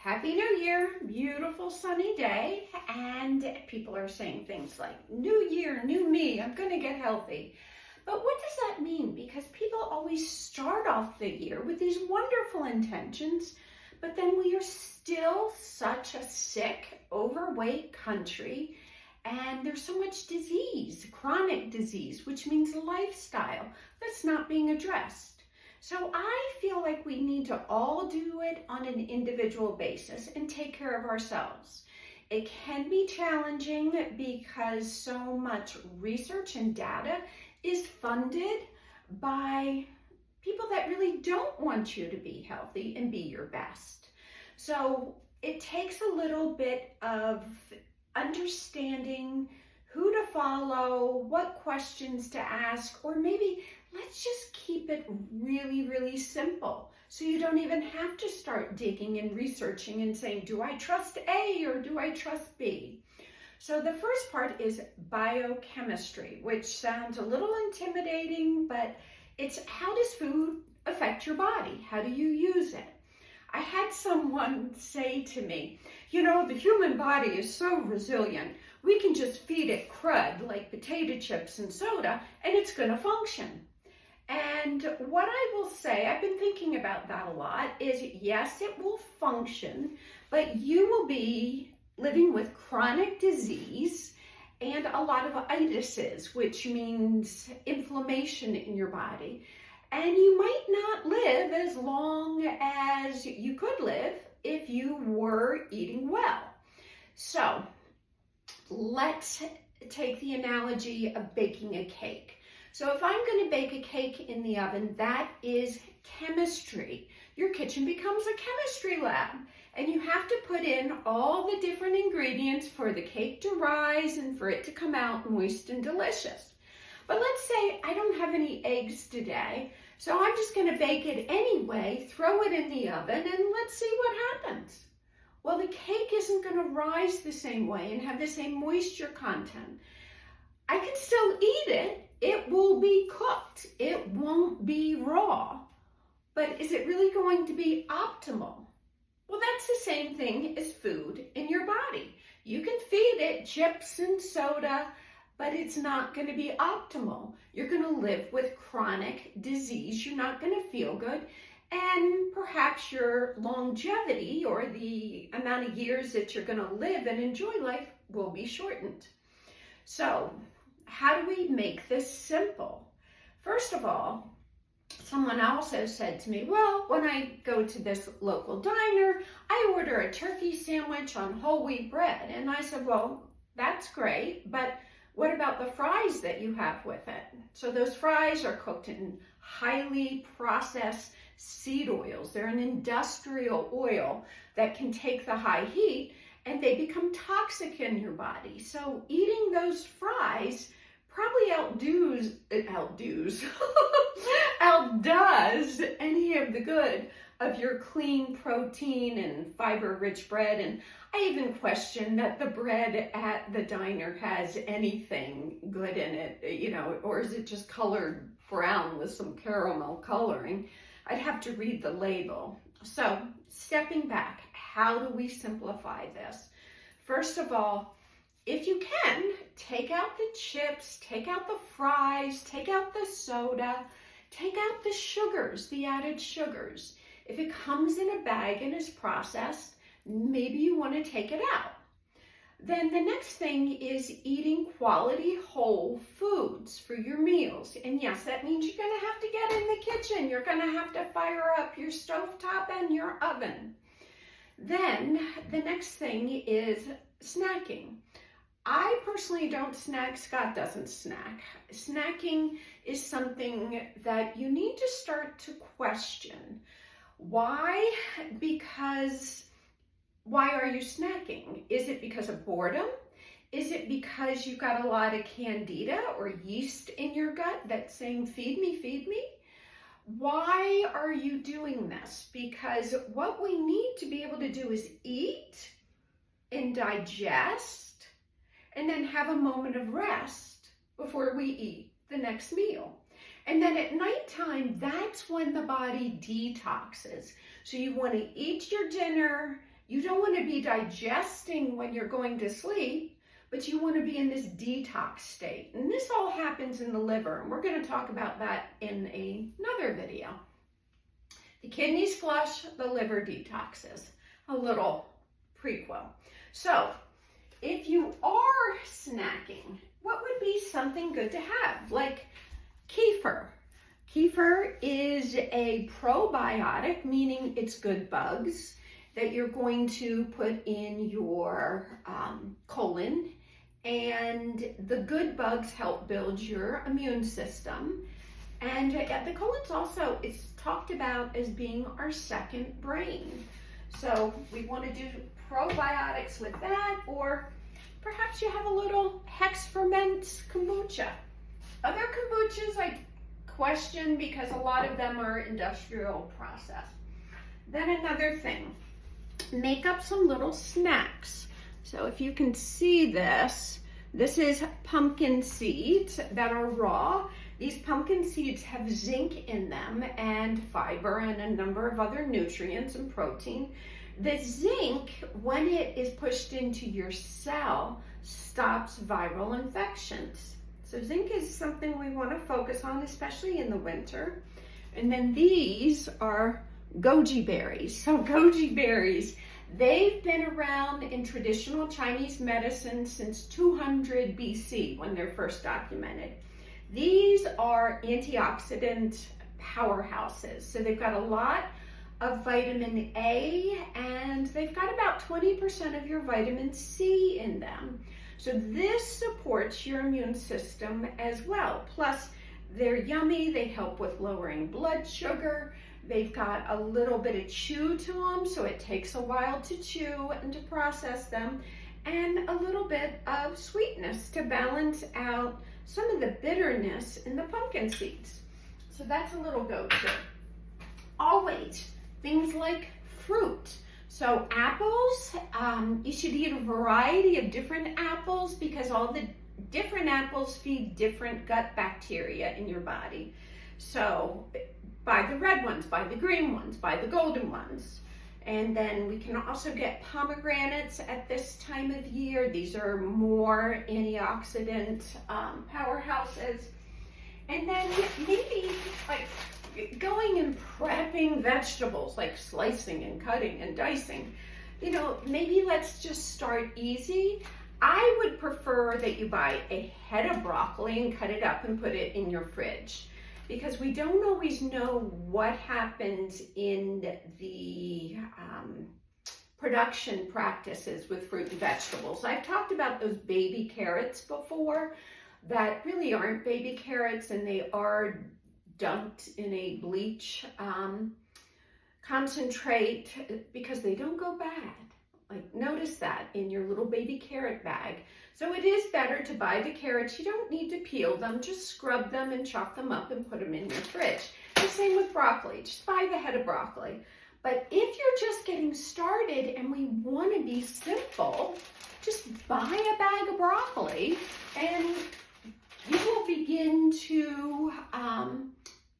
Happy New Year, beautiful sunny day, and people are saying things like, new year, new me, I'm gonna get healthy. But what does that mean? Because people always start off the year with these wonderful intentions, but then we are still such a sick, overweight country, and there's so much disease, chronic disease, which means lifestyle that's not being addressed. So I feel like we need to all do it on an individual basis and take care of ourselves. It can be challenging because so much research and data is funded by people that really don't want you to be healthy and be your best. So it takes a little bit of understanding who to follow, what questions to ask, or maybe let's just keep it really, really simple. So you don't even have to start digging and researching and saying, do I trust A or do I trust B? So the first part is biochemistry, which sounds a little intimidating, but it's how does food affect your body? How do you use it? I had someone say to me, you know, the human body is so resilient. We can just feed it crud like potato chips and soda and it's going to function. And what I will say, I've been thinking about that a lot, is yes, it will function, but you will be living with chronic disease and a lot of itises, which means inflammation in your body. And you might not live as long as you could live if you were eating well. So let's take the analogy of baking a cake. So if I'm going to bake a cake in the oven, that is chemistry. Your kitchen becomes a chemistry lab, and you have to put in all the different ingredients for the cake to rise and for it to come out moist and delicious. But let's say I don't have any eggs today, so I'm just going to bake it anyway, throw it in the oven, and let's see what happens. Well, the cake isn't going to rise the same way and have the same moisture content. I can still eat it. It will be cooked. It won't be raw. But is it really going to be optimal? Well, that's the same thing as food in your body. You can feed it chips and soda, but it's not going to be optimal. You're going to live with chronic disease. You're not going to feel good. And perhaps your longevity or the amount of years that you're going to live and enjoy life will be shortened. So how do we make this simple? First of all, someone also said to me, well, when I go to this local diner, I order a turkey sandwich on whole wheat bread. And I said, well, that's great, but what about the fries that you have with it? So those fries are cooked in highly processed seed oils. They're an industrial oil that can take the high heat and they become toxic in your body. So eating those fries probably outdoes any of the good of your clean protein and fiber-rich bread. And I even question that the bread at the diner has anything good in it, you know, or is it just colored brown with some caramel coloring? I'd have to read the label. So stepping back, how do we simplify this? First of all, if you can, take out the chips, take out the fries, take out the soda, take out the sugars, the added sugars. If it comes in a bag and is processed, maybe you want to take it out. Then the next thing is eating quality whole foods for your meals. And yes, that means you're going to have to get in the kitchen. You're going to have to fire up your stovetop and your oven. Then the next thing is snacking. I personally don't snack. Scott doesn't snack. Snacking is something that you need to start to question. Why? Because why are you snacking? Is it because of boredom? Is it because you got a lot of candida or yeast in your gut that's saying, feed me, feed me? Why are you doing this? Because what we need to be able to do is eat and digest and then have a moment of rest before we eat the next meal. And then at nighttime, that's when the body detoxes. So you want to eat your dinner You don't want to be digesting when you're going to sleep, but you want to be in this detox state. And this all happens in the liver, and we're going to talk about that in another video. The kidneys flush, the liver detoxes. A little prequel. So, if you are snacking, what would be something good to have? Like kefir. Kefir is a probiotic, meaning it's good bugs that you're going to put in your colon, and the good bugs help build your immune system. And the colon's also, it's talked about as being our second brain. So we want to do probiotics with that, or perhaps you have a little hex ferment kombucha. Other kombuchas I question because a lot of them are industrial processed. Then another thing, make up some little snacks. So if you can see this, this is pumpkin seeds that are raw. These pumpkin seeds have zinc in them and fiber and a number of other nutrients and protein. The zinc, when it is pushed into your cell, stops viral infections. So zinc is something we want to focus on, especially in the winter. And then these are goji berries. So goji berries, they've been around in traditional Chinese medicine since 200 BC when they're first documented. These are antioxidant powerhouses. So they've got a lot of vitamin A, and they've got about 20% of your vitamin C in them. So this supports your immune system as well. Plus, they're yummy. They help with lowering blood sugar. They've got a little bit of chew to them, so it takes a while to chew and to process them, and a little bit of sweetness to balance out some of the bitterness in the pumpkin seeds. So that's a little go-to. Always things like fruit. So apples, you should eat a variety of different apples because all the different apples feed different gut bacteria in your body. So buy the red ones, buy the green ones, buy the golden ones. And then we can also get pomegranates at this time of year. These are more antioxidant powerhouses. And then maybe like going and prepping vegetables, like slicing and cutting and dicing. You know, maybe let's just start easy. I would prefer that you buy a head of broccoli and cut it up and put it in your fridge, because we don't always know what happens in the production practices with fruit and vegetables. I've talked about those baby carrots before that really aren't baby carrots, and they are dumped in a bleach concentrate because they don't go bad. Like, notice that in your little baby carrot bag. So it is better to buy the carrots. You don't need to peel them, just scrub them and chop them up and put them in your fridge. The same with broccoli, just buy the head of broccoli. But if you're just getting started and we want to be simple, just buy a bag of broccoli and you will begin to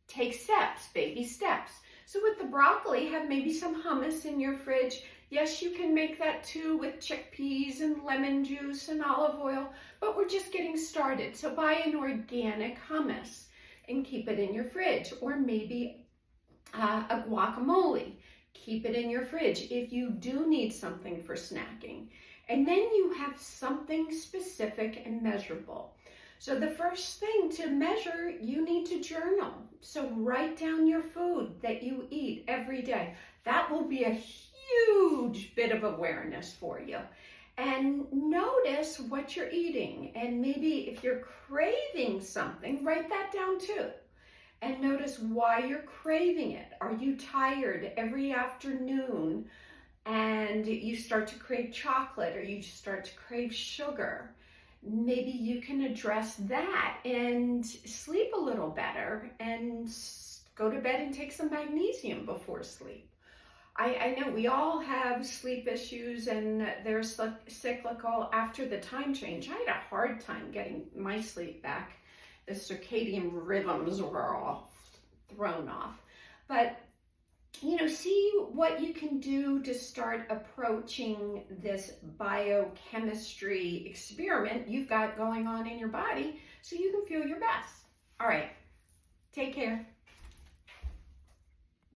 take steps, baby steps. So with the broccoli, have maybe some hummus in your fridge. Yes, you can make that too with chickpeas and lemon juice and olive oil, but we're just getting started. So buy an organic hummus and keep it in your fridge, or maybe a guacamole. Keep it in your fridge if you do need something for snacking. And then you have something specific and measurable. So the first thing to measure, you need to journal. So write down your food that you eat every day. That will be a huge bit of awareness for you. And notice what you're eating. And maybe if you're craving something, write that down too. And notice why you're craving it. Are you tired every afternoon and you start to crave chocolate, or you start to crave sugar? Maybe you can address that and sleep a little better and go to bed and take some magnesium before sleep. I know we all have sleep issues, and they're cyclical. After the time change, I had a hard time getting my sleep back. The circadian rhythms were all thrown off. But see what you can do to start approaching this biochemistry experiment you've got going on in your body so you can feel your best. All right, take care.